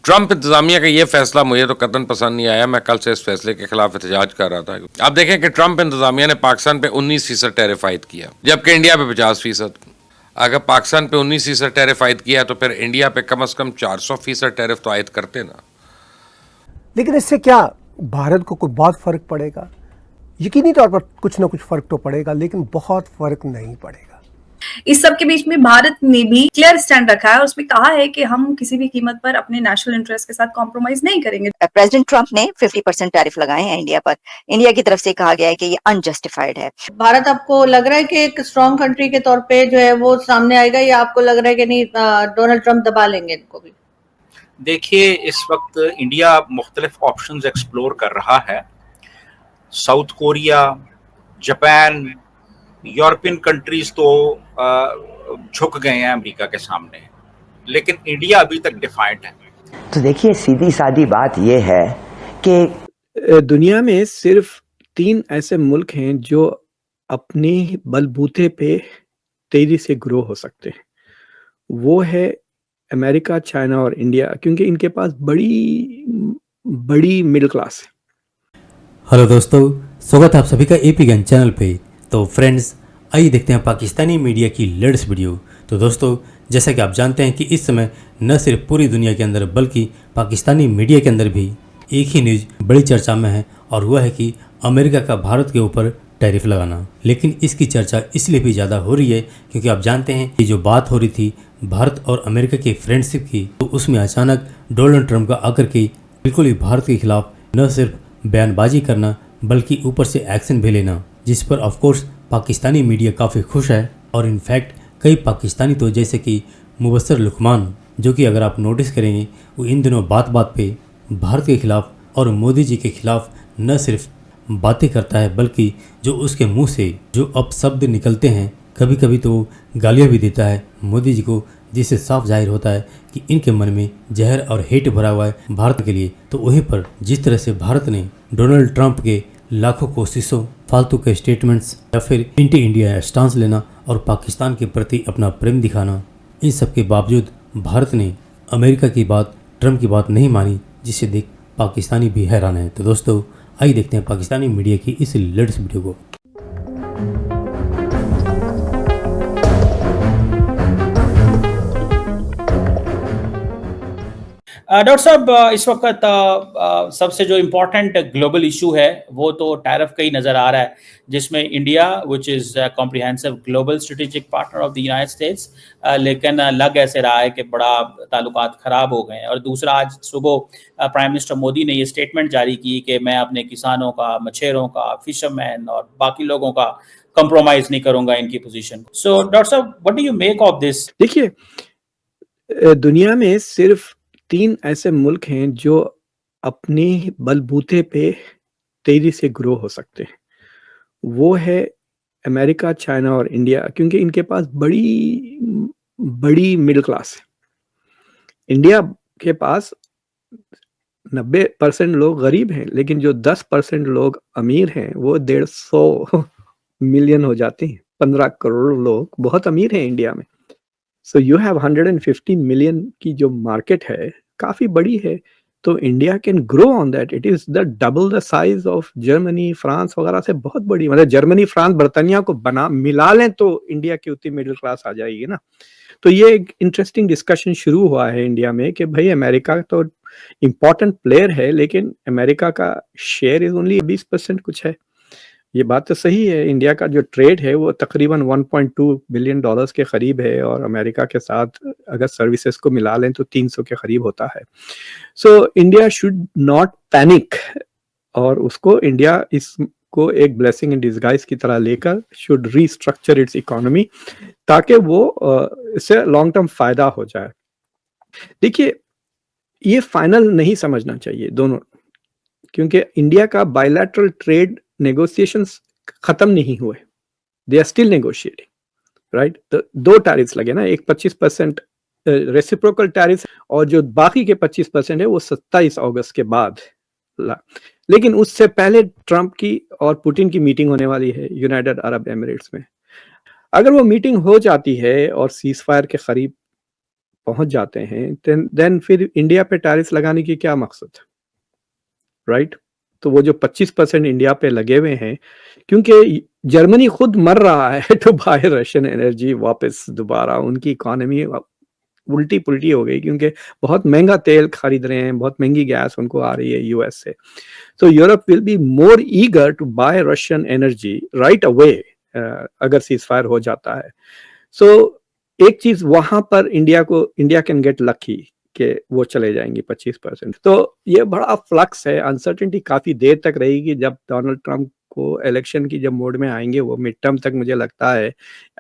Trump इंतजामिया का ये फैसला मुझे तो कतई पसंद नहीं आया। मैं कल से इस फैसले के खिलाफ एहतजाज कर रहा था। आप देखें कि ट्रंप इंतजामिया ने पाकिस्तान पे 19% टैरिफ आयद किया, जबकि इंडिया पे 50%। अगर पाकिस्तान पे 19% टैरिफ आयद किया तो फिर इंडिया पे कम से कम 400% टैरिफ तो आयद करते ना। लेकिन इससे क्या भारत को कोई बहुत फर्क पड़ेगा? यकीनी तौर पर कुछ ना कुछ फर्क तो पड़ेगा, लेकिन बहुत फर्क नहीं पड़ेगा। इस सब के बीच में भारत ने भी क्लियर स्टैंड रखा है और उसमें कहा है कि हम किसी भी कीमत पर अपने नेशनल इंटरेस्ट के साथ कॉम्प्रोमाइज नहीं करेंगे। प्रेसिडेंट ट्रंप ने 50% टैरिफ लगाए हैं इंडिया पर। इंडिया की तरफ से कहा गया है कि ये अनजस्टिफाइड है। भारत आपको लग रहा है कि एक स्ट्रॉन्ग कंट्री के तौर पे जो है वो सामने आएगा, या आपको लग रहा है कि नहीं डोनाल्ड ट्रंप दबा लेंगे इनको भी? देखिए, इस वक्त इंडिया मुख्तलिफ ऑप्शंस एक्सप्लोर कर रहा है। South Korea, Japan, European countries तो झुक गए हैं अमेरिका के सामने, लेकिन इंडिया अभी तक डिफाइंट है। तो देखिए, सीधी सादी बात यह है कि दुनिया में सिर्फ 3 ऐसे मुल्क हैं जो अपने बलबूते पे तेजी से ग्रो हो सकते हैं। वो है अमेरिका, चाइना और इंडिया, क्योंकि इनके पास बड़ी मिडिल क्लास है। हेलो दोस्तों, स्वागत है आप सभी का एपी ज्ञान चैनल पे। तो फ्रेंड्स, आइए देखते हैं पाकिस्तानी मीडिया की लेटेस्ट वीडियो। तो दोस्तों, जैसा कि आप जानते हैं कि इस समय न सिर्फ पूरी दुनिया के अंदर बल्कि पाकिस्तानी मीडिया के अंदर भी एक ही न्यूज़ बड़ी चर्चा में है, और वह है कि अमेरिका का भारत के ऊपर टैरिफ लगाना। लेकिन इसकी चर्चा इसलिए भी ज़्यादा हो रही है क्योंकि आप जानते हैं कि जो बात हो रही थी भारत और अमेरिका की फ्रेंडशिप की, तो उसमें अचानक डोनाल्ड ट्रंप का आकर के बिल्कुल ही भारत के खिलाफ न सिर्फ बयानबाजी करना बल्कि ऊपर से एक्शन भी लेना, जिस पर ऑफकोर्स पाकिस्तानी मीडिया काफ़ी खुश है। और इनफैक्ट कई पाकिस्तानी तो जैसे कि मुबस्सर लुकमान, जो कि अगर आप नोटिस करेंगे वो इन दिनों बात बात पे भारत के खिलाफ और मोदी जी के खिलाफ न सिर्फ बातें करता है बल्कि जो उसके मुंह से जो अपशब्द निकलते हैं, कभी कभी तो गालियाँ भी देता है मोदी जी को, जिससे साफ जाहिर होता है कि इनके मन में जहर और हेट भरा हुआ है भारत के लिए। तो वहीं पर जिस तरह से भारत ने डोनाल्ड ट्रंप के लाखों कोशिशों, फालतू के स्टेटमेंट्स या फिर एंटी इंडिया स्टांस लेना और पाकिस्तान के प्रति अपना प्रेम दिखाना, इन सब के बावजूद भारत ने अमेरिका की बात, ट्रंप की बात नहीं मानी, जिसे देख पाकिस्तानी भी हैरान है। तो दोस्तों, आइए देखते हैं पाकिस्तानी मीडिया की इस लेटेस्ट वीडियो को। डॉक्टर साहब, इस वक्त सबसे जो इम्पोर्टेंट ग्लोबल इशू है वो तो टैरिफ का ही नज़र आ रहा है, जिसमें India which is comprehensive global strategic partner of the United states, लेकिन लग ऐसे रहा है कि बड़ा ताल्लुकात ख़राब हो गए हैं। और दूसरा, आज सुबह प्राइम मिनिस्टर मोदी ने ये स्टेटमेंट जारी की कि मैं अपने किसानों का, मछेरों का, फिशरमैन और बाकी लोगों का कंप्रोमाइज़ नहीं करूँगा इनकी पोजीशन। सो डॉक्टर साहब, what do you make of this? देखिए, दुनिया में सिर्फ 3 ऐसे मुल्क हैं जो अपने बलबूते पे तेजी से ग्रो हो सकते हैं। वो है अमेरिका, चाइना और इंडिया, क्योंकि इनके पास बड़ी मिडिल क्लास है। इंडिया के पास 90% लोग गरीब हैं, लेकिन जो 10% लोग अमीर हैं वो 150 मिलियन हो जाते हैं। 15 करोड़ लोग बहुत अमीर हैं इंडिया में। सो यू हैव 150 मिलियन की जो मार्केट है, काफ़ी बड़ी है। तो India can grow on that. It is the double the size of Germany, France वगैरह से बहुत बड़ी। मतलब जर्मनी, फ्रांस, बर्तानिया को मिला लें तो इंडिया की उतनी मिडिल क्लास आ जाएगी ना। तो ये एक इंटरेस्टिंग डिस्कशन शुरू हुआ है इंडिया में कि भाई अमेरिका तो इम्पोर्टेंट प्लेयर है, लेकिन अमेरिका का शेयर इज ओनली 20% कुछ है। ये बात तो सही है। इंडिया का जो ट्रेड है वो तकरीबन 1.2 बिलियन डॉलर्स के करीब है, और अमेरिका के साथ अगर सर्विसेज को मिला लें तो 300 के करीब होता है। So India should not panic, और उसको इंडिया इसको एक ब्लेसिंग इन डिस्गाइज की तरह लेकर शुड रीस्ट्रक्चर इट्स इकोनॉमी, ताकि वो इससे लॉन्ग टर्म फायदा हो जाए। देखिए, ये फाइनल नहीं समझना चाहिए दोनों, क्योंकि इंडिया का बायलैटरल ट्रेड नेगोशिएशंस खत्म नहीं हुए। They are still negotiating, right. तो 2 टैरिफ्स लगे ना, एक 25% रेसिप्रोकल टैरिफ, और जो बाकी के 25% है वो 27 अगस्त के बाद। लेकिन उससे पहले ट्रंप की और पुतिन की मीटिंग होने वाली है यूनाइटेड अरब एमिरेट्स में। अगर वो मीटिंग हो जाती है और सीज फायर के करीब पहुंच जाते हैं, देन फिर इंडिया पे टैरिफ लगाने की क्या मकसद, राइट? तो वो जो 25% इंडिया पे लगे हुए हैं, क्योंकि जर्मनी खुद मर रहा है टू बाय रशियन एनर्जी वापस दोबारा, उनकी इकोनॉमी उल्टी पुल्टी हो गई क्योंकि बहुत महंगा तेल खरीद रहे हैं, बहुत महंगी गैस उनको आ रही है यूएस से। So Europe will be more eager to buy Russian energy right away अगर सीज फायर हो जाता है। सो एक चीज वहां पर इंडिया कैन गेट लकी कि वो चले जाएंगे 25%। तो ये बड़ा फ्लक्स है, अनसर्टेनिटी काफी देर तक रहेगी। जब डोनाल्ड ट्रंप को इलेक्शन की जब मोड में आएंगे, वो मिड टर्म तक मुझे लगता है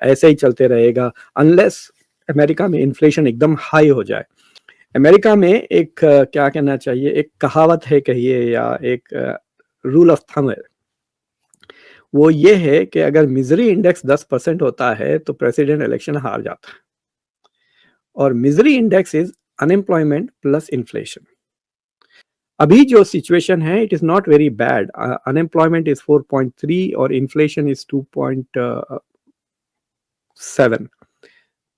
ऐसे ही चलते रहेगा, अनलेस अमेरिका में इन्फ्लेशन एकदम हाई हो जाए। अमेरिका में एक क्या कहना चाहिए, एक कहावत है कहिए, या एक रूल ऑफ थंब है, वो ये है कि अगर मिजरी इंडेक्स 10% होता है तो प्रेसिडेंट इलेक्शन हार जाता है, और misery index is unemployment plus inflation. अभी जो सिचुएशन है it is not very bad, unemployment is 4.3 और इन्फ्लेशन इज 2.7,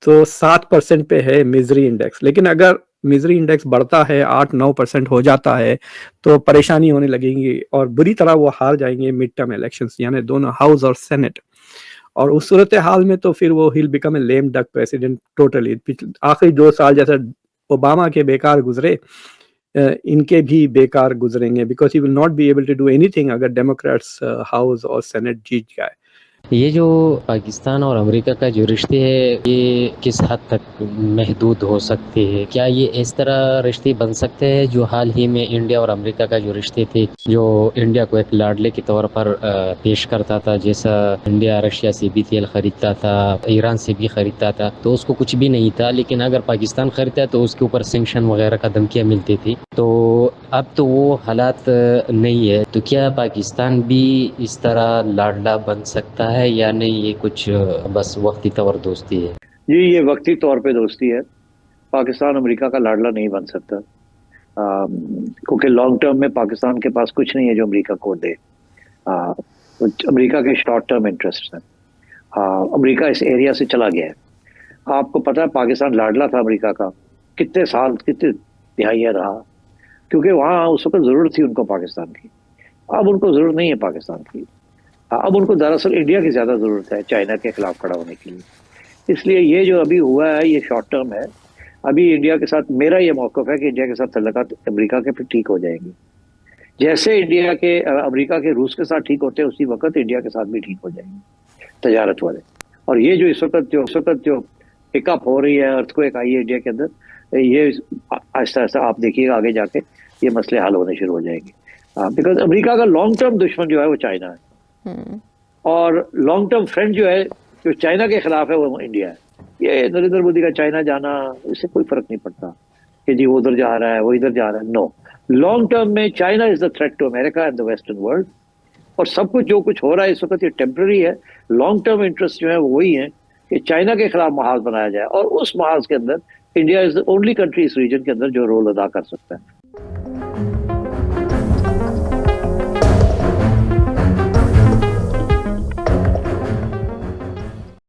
तो 7% पे है मिजरी इंडेक्स। लेकिन अगर मिजरी इंडेक्स बढ़ता है 8-9% हो जाता है तो परेशानी होने लगेगी और बुरी तरह वो हार जाएंगे मिड टर्म इलेक्शंस, यानी दोनों हाउस और सेनेट। और उस सूरत हाल में तो फिर वो he'll become a lame duck president totally. आखिरी 2 साल जैसे ओबामा के बेकार गुजरे, इनके भी बेकार गुजरेंगे, because he will not be able to do anything अगर डेमोक्रेट्स हाउस और सेनेट जीत जाए। ये जो पाकिस्तान और अमेरिका का जो रिश्ते है, ये किस हद तक महदूद हो सकते हैं? क्या ये इस तरह रिश्ते बन सकते हैं जो हाल ही में इंडिया और अमेरिका का जो रिश्ते थे, जो इंडिया को एक लाडले के तौर पर पेश करता था, जैसा इंडिया रशिया से भी तेल खरीदता था, ईरान से भी खरीदता था, तो उसको कुछ भी नहीं था, लेकिन अगर पाकिस्तान खरीदता तो उसके ऊपर सैंक्शन वगैरह का धमकियाँ मिलती थी। तो अब तो वो हालात नहीं है, तो क्या पाकिस्तान भी इस तरह लाडला बन सकता है या नहीं? ये कुछ बस वक्ती तौर दोस्ती है? ये वक्ती तौर पे दोस्ती है। पाकिस्तान अमेरिका का लाडला नहीं बन सकता, क्योंकि लॉन्ग टर्म में पाकिस्तान के पास कुछ नहीं है जो अमेरिका को दे। अमेरिका के शॉर्ट टर्म इंटरेस्ट हैं। अमेरिका इस एरिया से चला गया है। आपको पता है पाकिस्तान लाडला था अमेरिका का, कितने साल, कितने दिहाइयाँ रहा, क्योंकि वहाँ उस वक्त ज़रूरत थी उनको पाकिस्तान की। अब उनको ज़रूरत नहीं है पाकिस्तान की। अब उनको दरअसल इंडिया की ज़्यादा ज़रूरत है चाइना के खिलाफ खड़ा होने के लिए। इसलिए ये जो अभी हुआ है ये शॉर्ट टर्म है। अभी इंडिया के साथ मेरा ये मौक़िफ़ है कि इंडिया के साथ तल्लुकात अमेरिका के फिर ठीक हो जाएंगे। जैसे इंडिया के अमेरिका के रूस के साथ ठीक होते हैं, उसी वक्त इंडिया के साथ भी ठीक हो जाएंगे तजारत वाले। और ये जो इस वक्त जो पिकअप हो रही है, अर्थक्वेक आई है इंडिया के अंदर, ये आहिस्ता आहिस्ता आप देखिएगा आगे जाके ये मसले हल होने शुरू हो जाएंगे। बिकॉज अमेरिका का लॉन्ग टर्म दुश्मन जो है वो चाइना है, और लॉन्ग टर्म फ्रेंड जो है जो चाइना के खिलाफ है वो इंडिया है। ये नरेंद्र मोदी का चाइना जाना, इससे कोई फर्क नहीं पड़ता कि जी वो उधर जा रहा है वो इधर जा रहा है। नो, लॉन्ग टर्म में China is the threat to America and the western world. और सब कुछ जो कुछ हो रहा है इस वक्त ये टेम्पररी है। लॉन्ग टर्म इंटरेस्ट जो है वो वही है कि चाइना के खिलाफ महाज बनाया जाए, और उस महाज के अंदर India is the only country इस रीजन के अंदर जो रोल अदा कर सकता है।